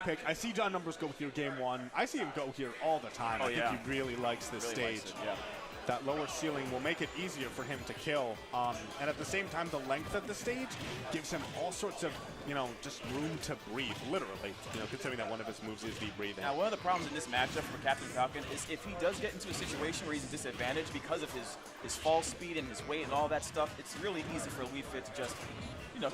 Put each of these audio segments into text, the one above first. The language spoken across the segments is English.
pick. I see John Numbers go here game 1. I see him go here all the time. I think he really likes this stage. That lower ceiling will make it easier for him to kill. And at the same time, the length of the stage gives him all sorts of, just room to breathe, literally, considering that one of his moves is deep breathing. Now, one of the problems in this matchup for Captain Falcon is if he does get into a situation where he's at disadvantage because of his fall speed and his weight and all that stuff, it's really easy for Wii Fit to just,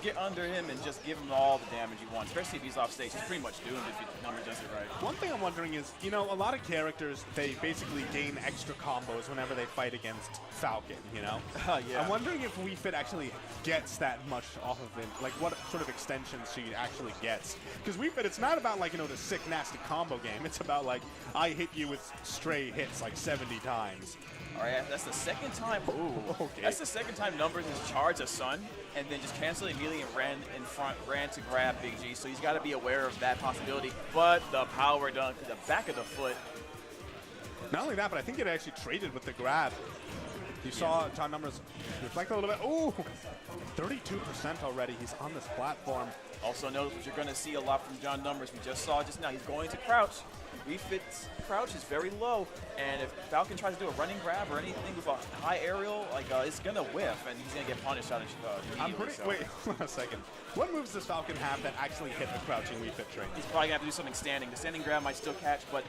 get under him and just give him all the damage he wants, especially if he's off stage. He's pretty much doomed if the number does it right. One thing I'm wondering is, a lot of characters, they basically gain extra combos whenever they fight against Falcon, Yeah. I'm wondering if Wii Fit actually gets that much off of it, like what sort of extensions she actually gets. Because Wii Fit, it's not about the sick, nasty combo game. It's about I hit you with stray hits 70 times. All right, that's the second time. Ooh, okay. That's the second time Numbers has charged a Sun and then just canceled immediately and ran to grab Big G. So he's got to be aware of that possibility. But the power dunk to the back of the foot. Not only that, but I think it actually traded with the grab. You saw John Numbers reflect a little bit. Ooh, 32% already. He's on this platform. Also notice what you're going to see a lot from John Numbers. We just saw just now. He's going to crouch. Wii Fit's crouch is very low, and if Falcon tries to do a running grab or anything with a high aerial, it's going to whiff, and he's going to get punished out of Wait, hold on a second. What moves does Falcon have that actually hit the crouching Wii Fit trait? He's probably going to have to do something standing. The standing grab might still catch, but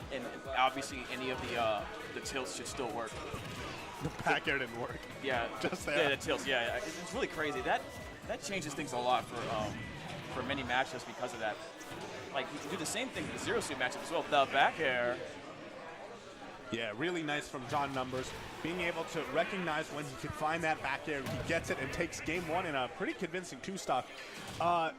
obviously any of the tilts should still work. The back air didn't work. Yeah, just there. Yeah, the tilts. Yeah, it's really crazy. That changes things a lot for many matchups because of that. He can do the same thing with the Zero Suit matchup as well. The back air. Yeah, really nice from John Numbers. Being able to recognize when he can find that back air, he gets it and takes game 1 in a pretty convincing 2-stock.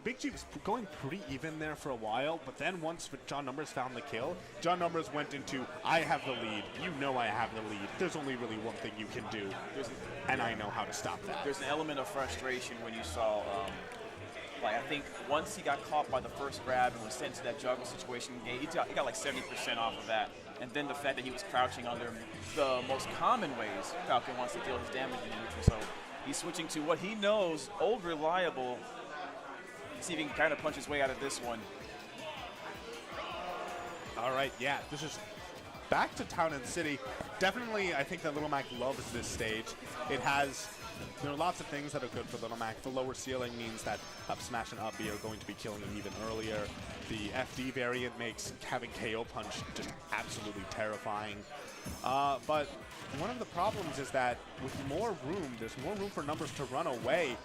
Big G was going pretty even there for a while, but then once John Numbers found the kill, John Numbers went into, I have the lead, I have the lead, there's only really one thing you can do, and I know how to stop that. There's an element of frustration when you saw I think once he got caught by the first grab and was sent to that juggle situation, he got 70% off of that. And then the fact that he was crouching under the most common ways Falcon wants to deal his damage in neutral. So he's switching to what he knows, old reliable. See if he can kind of punch his way out of this one. All right, yeah, this is back to Town and City. Definitely, I think that Little Mac loves this stage. It has... There are lots of things that are good for Little Mac. The lower ceiling means that up smash and up B are going to be killing him even earlier. The FD variant makes having KO punch just absolutely terrifying. But one of the problems is that with more room, there's more room for Numbers to run away.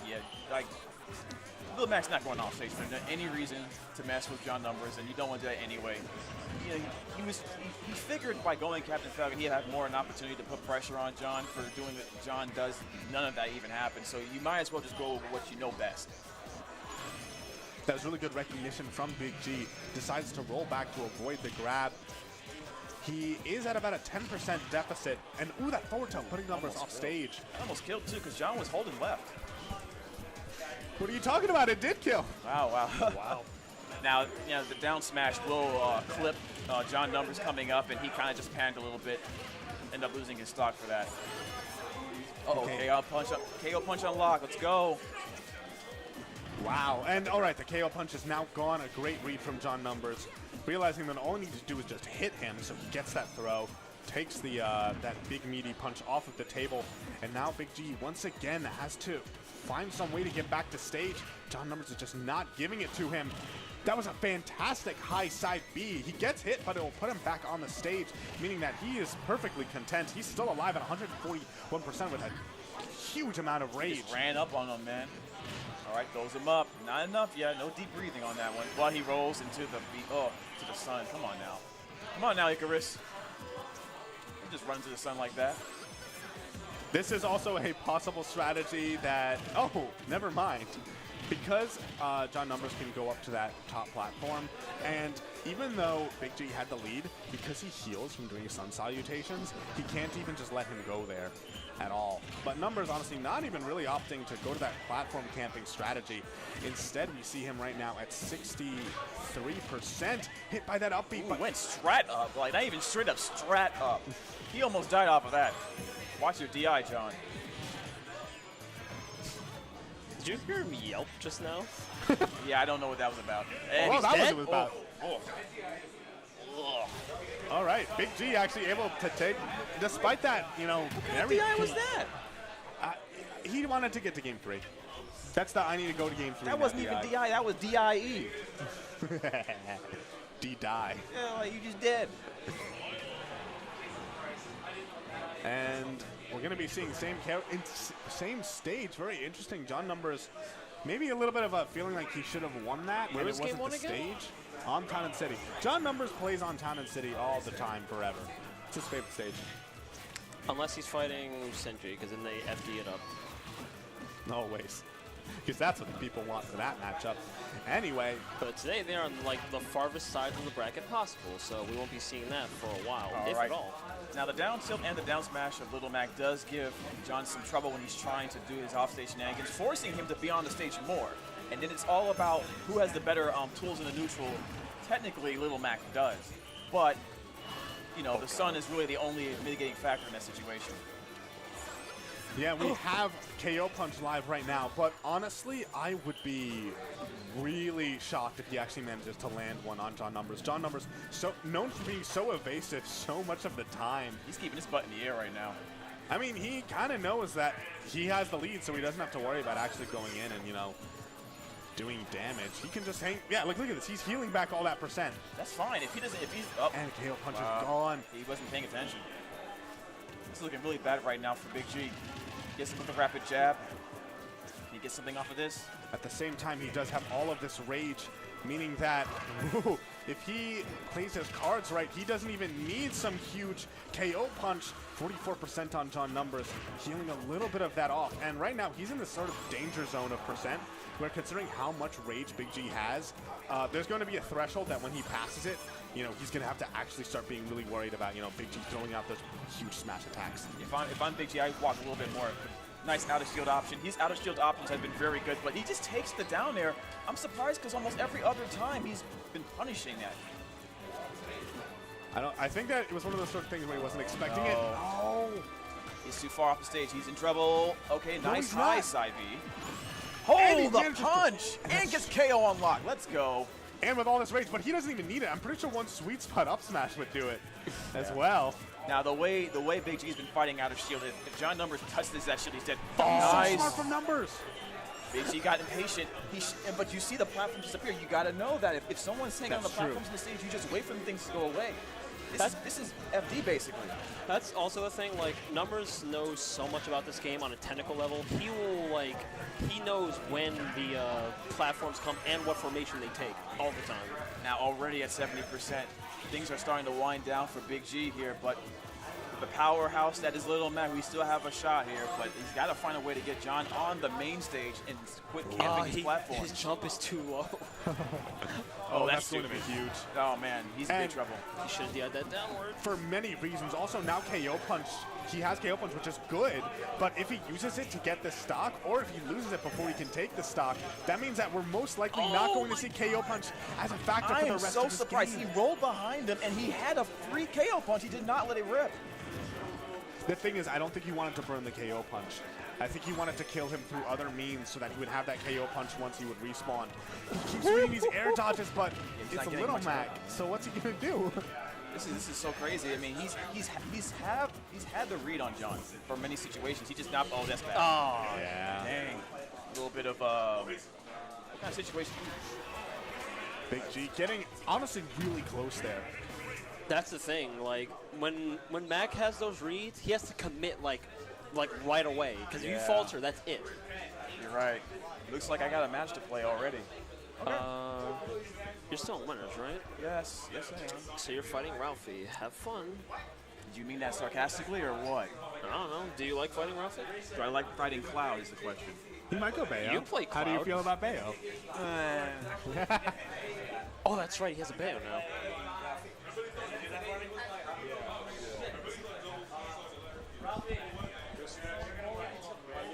Yeah, Little Mac's not going off stage for any reason to mess with John Numbers, and you don't want to do that anyway. He figured by going Captain Falcon, he'd have more an opportunity to put pressure on John for doing what John does. None of that even happened, so you might as well just go over what you know best. That was really good recognition from Big G. Decides to roll back to avoid the grab. He is at about a 10% deficit, and ooh, that forward tilt putting Numbers off stage. Almost killed too, because John was holding left. What are you talking about? It did kill. Wow. Wow. Now, the down smash will clip John Numbers coming up, and he kind of just panned a little bit. End up losing his stock for that. Okay. KO punch unlock. Let's go. Wow. And all right, the KO punch is now gone. A great read from John Numbers, realizing that all he needs to do is just hit him, so he gets that throw, takes the that big meaty punch off of the table, and now Big G once again has to find some way to get back to stage. John Numbers is just not giving it to him. That was a fantastic high side B. He gets hit, but it will put him back on the stage, meaning that he is perfectly content. He's still alive at 141% with a huge amount of rage. He just ran up on him, man. All right, throws him up. Not enough yet. No deep breathing on that one. While he rolls into the sun. Come on now. Come on now, Icarus. You just run to the sun like that. This is also a possible strategy that, oh, never mind. Because John Numbers can go up to that top platform, and even though Big G had the lead, because he heals from doing sun salutations, he can't even just let him go there at all. But Numbers honestly not even really opting to go to that platform camping strategy. Instead, we see him right now at 63%, hit by that up B. Ooh, went strat up, like not even straight up strat up. He almost died off of that. Watch your DI, John. Did you hear him yelp just now? Yeah, I don't know what that was about. Well, He's that was dead? what it was about. All right, Big G actually able to take, despite that, you know, What DI was that? he wanted to get to game 3. That's the I need to go to game 3. That wasn't even DI, that was DIE. D-die. Yeah, like you just dead. And we're going to be seeing same stage. Very interesting. John Numbers, maybe a little bit of a feeling like he should have won that. Where and was it game wasn't 1 the again? stage. On Town and City. John Numbers plays on Town and City all the time, forever. It's his favorite stage. Unless he's fighting Sentry, because then they FD it up. Always. Because that's what the people want for that matchup. Anyway. But today they're on like the farthest side of the bracket possible, so we won't be seeing that for a while, if at all. Now the down tilt and the down smash of Little Mac does give John some trouble when he's trying to do his offstage shenanigans, forcing him to be on the stage more. And then it's all about who has the better tools in the neutral. Technically, Little Mac does. But, you know, the sun is really the only mitigating factor in that situation. Yeah, we have KO Punch live right now, but honestly, I would be really shocked if he actually manages to land one on John Numbers. John Numbers, so known for being so evasive so much of the time. He's keeping his butt in the air right now. I mean, he kind of knows that he has the lead, so he doesn't have to worry about actually going in and, you know, doing damage. He can just hang. Yeah, look at this. He's healing back all that percent. That's fine. If he doesn't, if he's up. And KO Punch is gone. He wasn't paying attention. It's looking really bad right now for Big G. Gets him with a rapid jab. Can he get something off of this? At the same time, he does have all of this rage, meaning that if he plays his cards right, he doesn't even need some huge KO punch. 44% on John Numbers, healing a little bit of that off. And right now, he's in this sort of danger zone of percent, where considering how much rage Big G has, there's going to be a threshold that when he passes it, you know, he's going to have to actually start being really worried about, you know, Big G throwing out those huge smash attacks. If I'm Big G, I walk a little bit more. Nice out of shield option. His out of shield options have been very good, but he just takes the down air. I'm surprised because almost every other time he's been punishing that. I think that it was one of those sort of things where he wasn't expecting it. Oh. He's too far off the stage. He's in trouble. Okay, No, nice he's high not. side B. And he Oh, the manages to- punch! And gets KO unlocked. Let's go. And with all this rage, but he doesn't even need it. I'm pretty sure one sweet spot up smash would do it as well. Now the way Big G's been fighting out of shield, if John Numbers touches that shield, he's dead. So Nice. smart from Numbers. Big G got impatient. But you see the platform disappear. You got to know that if someone's hanging on the That's true. platforms in the stage, you just wait for the things to go away. This is FD basically. That's also the thing, like, Numbers knows so much about this game on a technical level. He will, like, he knows when the platforms come and what formation they take all the time. Now already at 70%, things are starting to wind down for Big G here, but the powerhouse that is Little Mac, we still have a shot here, but he's got to find a way to get John on the main stage and quit camping his platform. His jump is too low. Oh, that's going to be huge. Oh man, he's in big trouble. He should have DI'd that downward. For many reasons. Also, now KO Punch. He has KO Punch, which is good, but if he uses it to get the stock, or if he loses it before he can take the stock, that means that we're most likely not going to see KO Punch as a factor I for the am rest so of this surprised. game. He rolled behind him and he had a free KO punch. He did not let it rip. The thing is, I don't think he wanted to burn the KO Punch. I think he wanted to kill him through other means so that he would have that KO Punch once he would respawn. He keeps doing these air dodges, but not it's a getting Little much Mac, help. so what's he going to do? This is so crazy. I mean, he's had the read on John for many situations. He just not. Oh, that's bad. Oh, Yeah. Dang. A little bit of what kind of situation? Big G getting, honestly, really close there. that's the thing. Like, when Mac has those reads, he has to commit, like right away. Because if you Yeah. falter, that's it. You're right. Looks like I got a match to play already. Okay. You're still in winners, right? Yes, I am. So you're fighting Ralphie. Have fun. Did you mean that sarcastically or what? I don't know. Do you like fighting Ralphie? Do I like fighting Cloud is the question. He might go Bayo. You play How do you Cloud. feel about Bayo? Oh, that's right. He has a Bayo now.